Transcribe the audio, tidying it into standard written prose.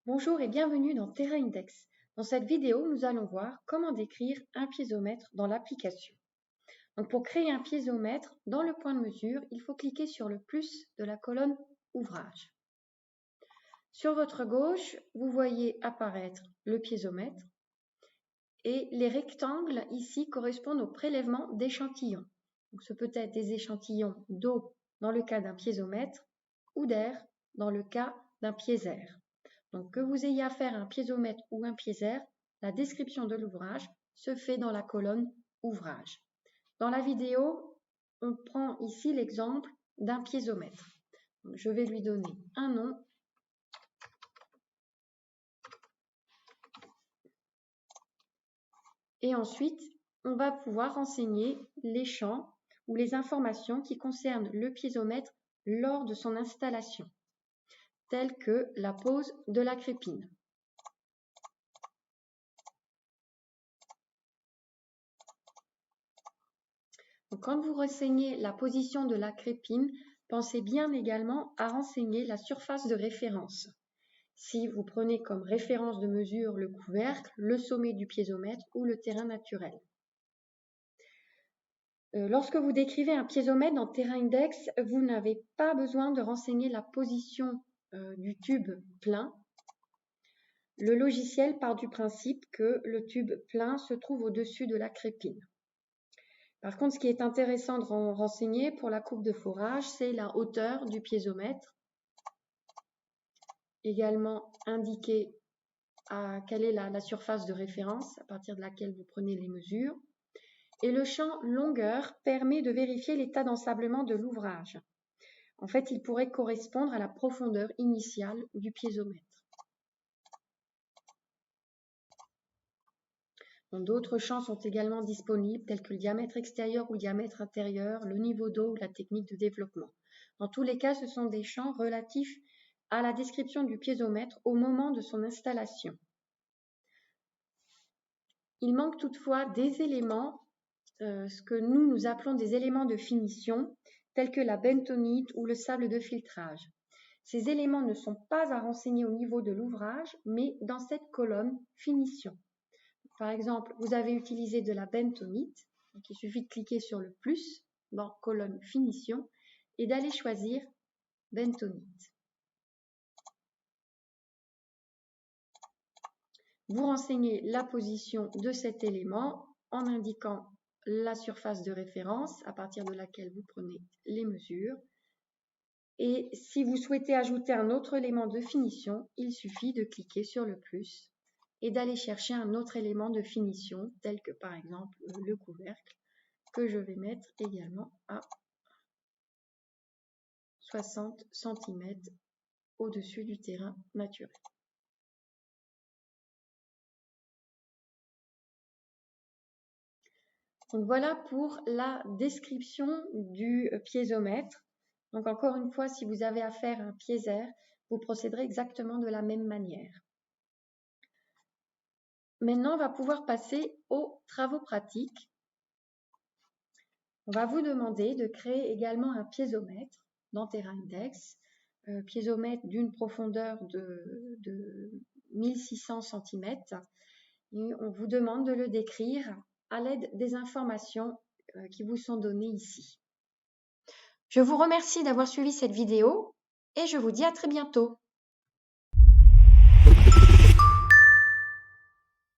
Bonjour et bienvenue dans Terra Index. Dans cette vidéo, nous allons voir comment décrire un piézomètre dans l'application. Donc pour créer un piézomètre, dans le point de mesure, il faut cliquer sur le plus de la colonne Ouvrage. Sur votre gauche, vous voyez apparaître le piézomètre et les rectangles ici correspondent au prélèvement d'échantillons. Donc ce peut être des échantillons d'eau dans le cas d'un piézomètre ou d'air dans le cas d'un piézère. Donc, que vous ayez affaire à un piézomètre ou un piézère, la description de l'ouvrage se fait dans la colonne Ouvrage. Dans la vidéo, on prend ici l'exemple d'un piézomètre. Donc, je vais lui donner un nom. Et ensuite, on va pouvoir renseigner les champs ou les informations qui concernent le piézomètre lors de son installation, telles que la pose de la crépine. Donc, quand vous renseignez la position de la crépine, pensez bien également à renseigner la surface de référence. Si vous prenez comme référence de mesure le couvercle, le sommet du piézomètre ou le terrain naturel. Lorsque vous décrivez un piézomètre dans Terra Index, vous n'avez pas besoin de renseigner la position du tube plein. Le logiciel part du principe que le tube plein se trouve au-dessus de la crépine. Par contre, ce qui est intéressant de renseigner pour la coupe de forage, c'est la hauteur du piézomètre. Également indiquer quelle est la surface de référence à partir de laquelle vous prenez les mesures. Et le champ longueur permet de vérifier l'état d'ensablement de l'ouvrage. En fait, il pourrait correspondre à la profondeur initiale du piézomètre. D'autres champs sont également disponibles, tels que le diamètre extérieur ou le diamètre intérieur, le niveau d'eau ou la technique de développement. Dans tous les cas, ce sont des champs relatifs à la description du piézomètre au moment de son installation. Il manque toutefois des éléments, ce que nous appelons des éléments de finition, tels que la bentonite ou le sable de filtrage. Ces éléments ne sont pas à renseigner au niveau de l'ouvrage, mais dans cette colonne finition. Par exemple, vous avez utilisé de la bentonite, donc il suffit de cliquer sur le plus dans colonne finition et d'aller choisir bentonite. Vous renseignez la position de cet élément en indiquant la surface de référence à partir de laquelle vous prenez les mesures. Et si vous souhaitez ajouter un autre élément de finition, il suffit de cliquer sur le plus et d'aller chercher un autre élément de finition, tel que par exemple le couvercle, que je vais mettre également à 60 cm au-dessus du terrain naturel. Donc voilà pour la description du piézomètre. Donc encore une fois, si vous avez affaire à un piézère, vous procéderez exactement de la même manière. Maintenant, on va pouvoir passer aux travaux pratiques. On va vous demander de créer également un piézomètre dans Terra Index, piézomètre d'une profondeur de 1600 cm. Et on vous demande de le décrire à l'aide des informations qui vous sont données ici. Je vous remercie d'avoir suivi cette vidéo et je vous dis à très bientôt.